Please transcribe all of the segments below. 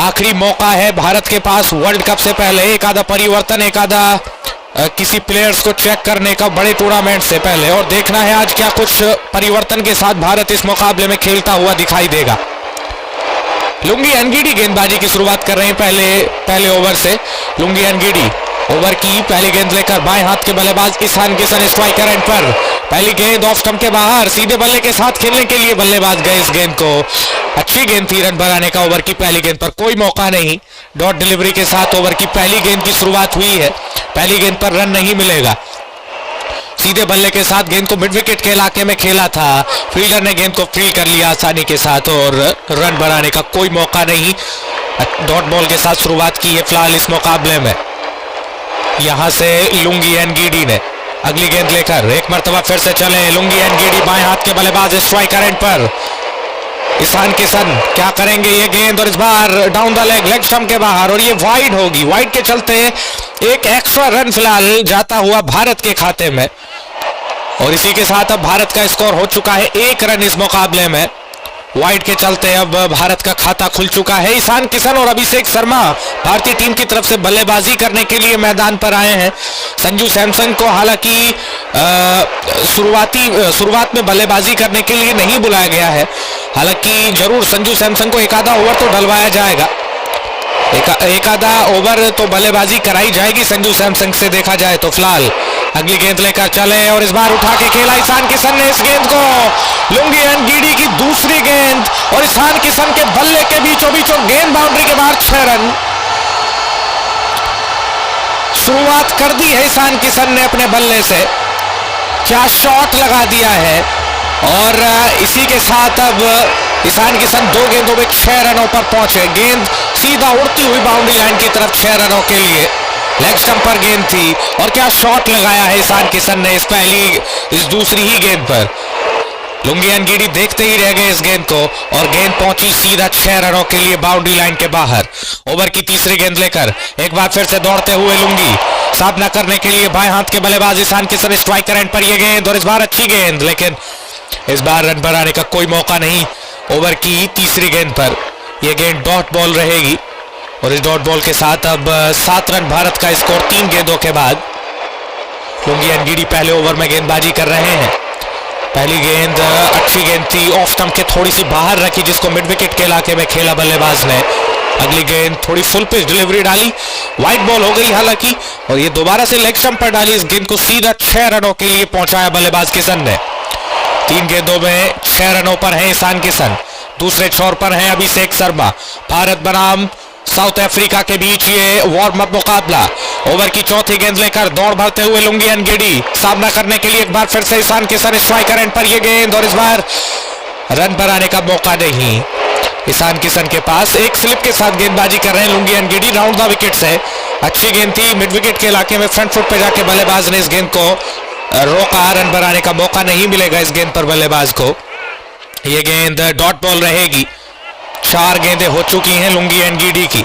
आखिरी मौका है भारत के पास वर्ल्ड कप से पहले, एक आधा परिवर्तन, एक आधा किसी प्लेयर्स को चेक करने का बड़े टूर्नामेंट से पहले। और देखना है आज क्या कुछ परिवर्तन के साथ भारत इस मुकाबले में खेलता हुआ दिखाई देगा। लुंगी एनगीडी गेंदबाजी की शुरुआत कर रहे हैं पहले ओवर से। लुंगी एनगीडी ओवर की पहली गेंद लेकर बाएं हाथ के बल्लेबाज ईशान किशन स्ट्राइकर एंड पर। पहली गेंद ऑफ स्टंप के बाहर, सीधे बल्ले के साथ खेलने के लिए बल्लेबाज गए इस गेंद को। अच्छी गेंद थी रन बनाने का। ओवर की पहली गेंद पर कोई मौका नहीं, डॉट डिलीवरी के साथ ओवर की पहली गेंद की शुरुआत हुई है। पहली गेंद पर रन नहीं मिलेगा। सीधे बल्ले के साथ गेंद को मिड विकेट के इलाके में खेला था, फील्डर ने गेंद को फील्ड कर लिया आसानी के साथ और रन बनाने का कोई मौका नहीं। डॉट बॉल के साथ शुरुआत की है फिलहाल इस मुकाबले में यहां से लुंगी एनगीडी ने। अगली गेंद लेकर एक मरतबा फिर से चले लुंगी एनगीडी, बाएं हाथ के बल्लेबाज स्ट्राइकर एंड पर। ईशान किशन क्या करेंगे ये गेंद, और इस बार डाउन द लेग स्टंप के बाहर, और ये वाइड होगी। वाइड के चलते एक एक्स्ट्रा रन फिलहाल जाता हुआ भारत के खाते में, और इसी के साथ अब भारत का स्कोर हो चुका है 1 रन इस मुकाबले में। वाइड के चलते अब भारत का खाता खुल चुका है। ईशान किशन और अभिषेक शर्मा भारतीय टीम की तरफ से बल्लेबाजी करने के लिए मैदान पर आए हैं। संजू सैमसन को हालांकि शुरुआत में बल्लेबाजी करने के लिए नहीं बुलाया गया है। हालांकि जरूर संजू सैमसन को एक आधा ओवर तो डलवाया जाएगा, एक आधा ओवर तो बल्लेबाजी कराई जाएगी संजू सैमसन से देखा जाए तो। फिलहाल अगली गेंद लेकर चले और इस बार उठा के खेला ईशान किशन ने इस गेंद को। लुंगी एनगीडी की दूसरी गेंद और ईशान किशन के बल्ले के बीचों गेंद बाउंड्री के बाहर 6 रन। शुरुआत कर दी है ईशान किशन ने अपने बल्ले से, क्या शॉट लगा दिया है। और इसी के साथ अब ईशान किशन 2 गेंदों में 6 रनों पर पहुंचे। गेंद सीधा उड़ती हुई बाउंड्री लाइन की तरफ 6 रनों के लिए। लेग स्टंप पर गेंद थी और क्या शॉट लगाया है ईशान किशन ने इस दूसरी ही गेंद पर। लुंगी एनगीडी देखते ही रह गए इस गेंद को और गेंद पहुंची सीधा 6 रनों के लिए बाउंड्री लाइन के बाहर। ओवर की तीसरी गेंद लेकर एक बार फिर से दौड़ते हुए लुंगी, सामना करने के लिए बाएं हाथ के बल्लेबाज ईशान किशन स्ट्राइकर एंड पर। यह गेंद और इस बार अच्छी गेंद, लेकिन इस बार रन बनाने का कोई मौका नहीं। ओवर की तीसरी गेंद पर यह गेंद डॉट बॉल रहेगी और इस डॉट बॉल के साथ अब 7 रन भारत का स्कोर 3 गेंदों के बाद। लुंगी एनगीडी पहले ओवर में गेंदबाजी कर रहे हैं। पहली गेंद अच्छी गेंद थी, ऑफ स्टंप के थोड़ी सी बाहर रखी जिसको मिड विकेट के इलाके में खेला बल्लेबाज ने। अगली गेंद थोड़ी फुल पिच डिलीवरी डाली, वाइड बॉल हो गई हालांकि, और ये दोबारा से लेग स्टंप पर डाली। इस गेंद को सीधा 6 रनों के लिए पहुंचाया बल्लेबाज किशन ने। 3 गेंदों में 6 रनों पर है ईशान किशन, दूसरे छोर पर है अभिषेक शर्मा। भारत बनाम साउथ अफ्रीका के बीच ये वार्म अप मुकाबला। ओवर की चौथी गेंद लेकर दौड़ भरते हुए लुंगी एनगीडी, सामना करने के लिए एक बार फिर से ईशान किशन स्ट्राइकर एंड पर। यह गेंद और इस बार रन बनाने का मौका नहीं ईशान किशन के पास। एक स्लिप के साथ गेंदबाजी कर रहे हैं Lungi Ngidi round the wicket से। अच्छी गेंद थी, मिड विकेट के इलाके में फ्रंट फुट पे जाके बल्लेबाज ने इस गेंद को रोका। रन बनाने का मौका नहीं मिलेगा इस गेंद पर बल्लेबाज को। यह गेंद डॉट बॉल रहेगी। 4 गेंदें हो चुकी हैं लुंगी एनगीडी की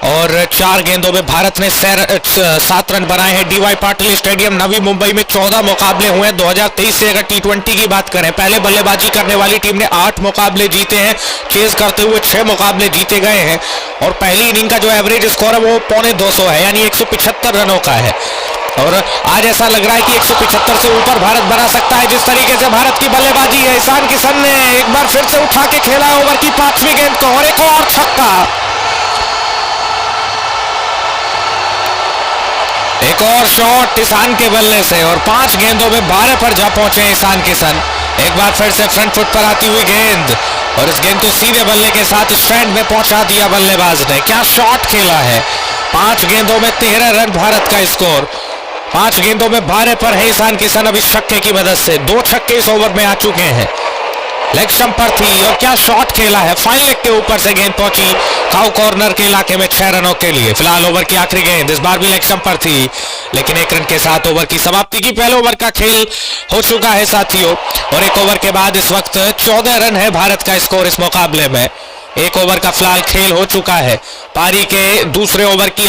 और 4 गेंदों में भारत ने 7 रन बनाए हैं। डीवाई पाटिल स्टेडियम नवी मुंबई में 14 मुकाबले हुए हैं 2023 से। अगर T20 की बात करें, पहले बल्लेबाजी करने वाली टीम ने 8 मुकाबले जीते हैं, चेज करते हुए 6 मुकाबले जीते गए हैं और पहली इनिंग का जो एवरेज स्कोर है वो 250 है, यानी 175 रनों का है। और आज ऐसा लग रहा है कि 175 से ऊपर भारत बना सकता है जिस तरीके से भारत की बल्लेबाजी है। ईशान किशन ने एक बार फिर से उठा के खेला ओवर की 5वीं गेंद को और एक और छक्का। एक और शॉट ईशान के बल्ले से और 5 गेंदों में 12 पर जा पहुंचे ईशान किशन। एक बार फिर से फ्रंट फुट पर आती हुई गेंद और इस गेंद को सीधे बल्ले के साथ स्टैंड में पहुंचा दिया बल्लेबाज ने। क्या शॉट खेला है। 5 गेंदों में 13 रन भारत का स्कोर। 5 गेंदों में 12 पर है ईशान किशन अब इस छक्के की मदद से। 2 छक्के इस ओवर में आ चुके हैं। लेग स्टंप पर थी और क्या शॉट खेला है। फाइन लेग के ऊपर से गेंद पहुंची खाउ कॉर्नर के इलाके में 6 रनों के लिए। फिलहाल ओवर की आखिरी गेंद इस बार भी लेग स्टंप पर थी, लेकिन 1 रन के साथ ओवर की समाप्ति की। पहले ओवर का खेल हो चुका है साथियों और 1 ओवर के बाद इस वक्त 14 रन है भारत का स्कोर इस मुकाबले में। 1 ओवर का फिलहाल खेल हो चुका है। पारी के दूसरे ओवर की